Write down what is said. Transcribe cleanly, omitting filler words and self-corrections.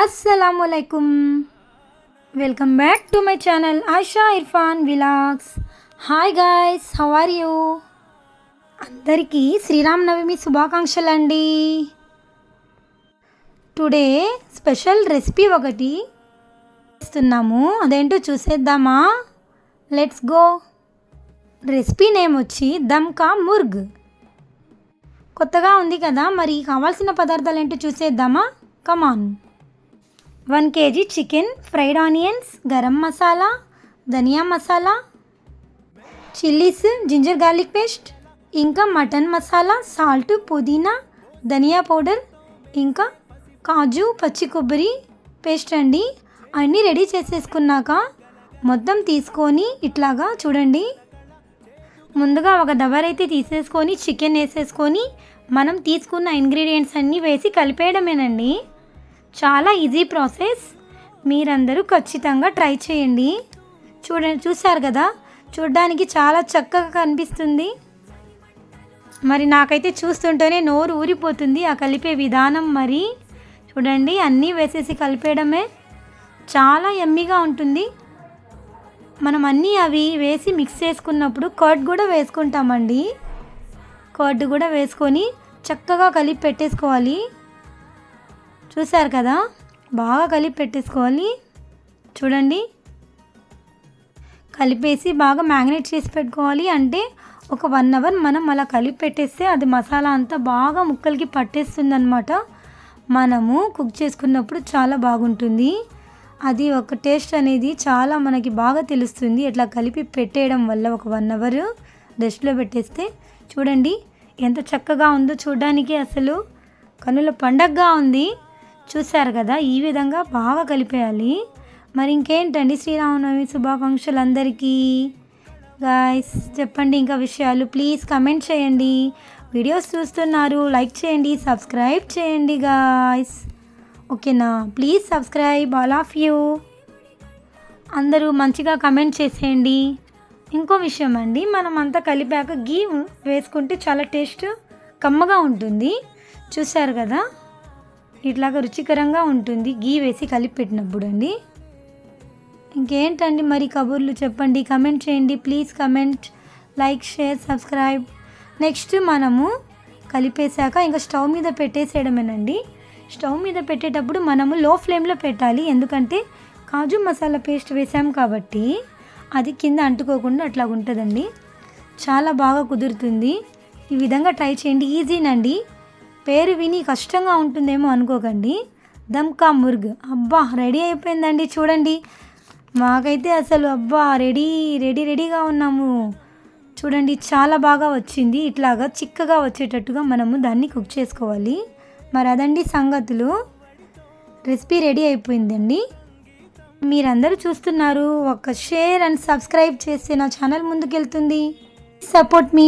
Assalamualaikum. Welcome back to my channel Aisha Irfan Vlogs. Hi guys, how are you? అందరికీ Sri Rama Navami శుభాకాంక్షలండి. Today special recipe ఒకటి చేస్తున్నాము, అదేంటో చూసేద్దామా? Let's go. Recipe name వచ్చి దమ్ కా ముర్గ్. కొత్తగా ఉంది కదా, మరి కావాల్సిన పదార్థాలు ఏంటో చూసేద్దామా? Come on. 1 kg chicken, fried onions, garam masala, dhania masala, chillies, ginger garlic paste, ఇంకా మటన్ మసాలా, సాల్ట్, పుదీనా, ధనియా పౌడర్, ఇంకా కాజు, పచ్చి కొబ్బరి పేస్ట్ అండి. అన్నీ రెడీ చేసేసుకున్నాక మొత్తం తీసుకొని ఇట్లాగా చూడండి, ముందుగా ఒక దబరైతే తీసేసుకొని చికెన్ వేసేసుకొని మనం తీసుకున్న ఇంగ్రీడియంట్స్ అన్నీ వేసి కలిపేయడమేనండి. చాలా ఈజీ ప్రాసెస్, మీరందరూ ఖచ్చితంగా ట్రై చేయండి. చూశారు కదా, చూడడానికి చాలా చక్కగా కనిపిస్తుంది. మరి నాకైతే చూస్తుంటేనే నోరు ఊరిపోతుంది ఆ కలిపే విధానం. మరి చూడండి, అన్నీ వేసేసి కలిపేయడమే, చాలా యమ్మీగా ఉంటుంది. మనం అన్నీ అవి వేసి మిక్స్ చేసుకున్నప్పుడు కర్డ్ కూడా వేసుకుంటామండి. కర్డ్ కూడా వేసుకొని చక్కగా కలిపి పెట్టేసుకోవాలి. చూసారు కదా, బాగా కలిపి పెట్టేసుకోవాలి. చూడండి, కలిపేసి బాగా మ్యాగ్నేట్ చేసి పెట్టుకోవాలి. అంటే ఒక 1 అవర్ మనం అలా కలిపి పెట్టేస్తే అది మసాలా అంతా బాగా ముక్కలకి పట్టేస్తుంది అన్నమాట. మనము కుక్ చేసుకున్నప్పుడు చాలా బాగుంటుంది. అది ఒక టేస్ట్ అనేది చాలా మనకి బాగా తెలుస్తుంది ఇట్లా కలిపి పెట్టేయడం వల్ల. ఒక 1 అవర్ రెస్ట్లో పెట్టేస్తే చూడండి ఎంత చక్కగా ఉందో, చూడడానికి అసలు కనుల పండగగా ఉంది. చూశారు కదా, ఈ విధంగా బాగా కలిపేయాలి. మరి ఇంకేంటండి, శ్రీరామనవమి శుభాకాంక్షలు అందరికీ. గాయ్స్ చెప్పండి ఇంకా విషయాలు, ప్లీజ్ కమెంట్ చేయండి. వీడియోస్ చూస్తున్నారు, లైక్ చేయండి, సబ్స్క్రైబ్ చేయండి గాయ్స్. ఓకేనా? Please subscribe all of you. అందరూ మంచిగా కమెంట్ చేసేయండి. ఇంకో విషయం అండి, మనం అంతా కలిపాక గీ వేసుకుంటే చాలా టేస్ట్ కమ్మగా ఉంటుంది. చూశారు కదా, ఇట్లాగా రుచికరంగా ఉంటుంది గీ వేసి కలిపి పెట్టినప్పుడు అండి. ఇంకేంటండి మరి కబుర్లు, చెప్పండి, కమెంట్ చేయండి. Please comment, like, share, subscribe. Next మనము కలిపేశాక ఇంకా స్టవ్ మీద పెట్టేసేయడమేనండి. స్టవ్ మీద పెట్టేటప్పుడు మనము లో ఫ్లేమ్లో పెట్టాలి, ఎందుకంటే కాజు మసాలా పేస్ట్ వేసాం కాబట్టి అది కింద అంటుకోకుండా అట్లా ఉంటుందండి. చాలా బాగా కుదురుతుంది. ఈ విధంగా ట్రై చేయండి, ఈజీనండి. పేరు విని కష్టంగా ఉంటుందేమో అనుకోకండి. దమ్ కా ముర్గ్. అబ్బా, రెడీ అయిపోయిందండి. చూడండి, మాకైతే అసలు అబ్బా రెడీగా ఉన్నాము. చూడండి, చాలా బాగా వచ్చింది. ఇట్లాగా చిక్కగా వచ్చేటట్టుగా మనము దాన్ని కుక్ చేసుకోవాలి. మరి అదండి సంగతులు. రెసిపీ రెడీ అయిపోయిందండి. మీరందరూ చూస్తున్నారు, ఒక షేర్ అండ్ సబ్స్క్రైబ్ చేస్తే నా ఛానల్ ముందుకెళ్తుంది. సపోర్ట్ మీ.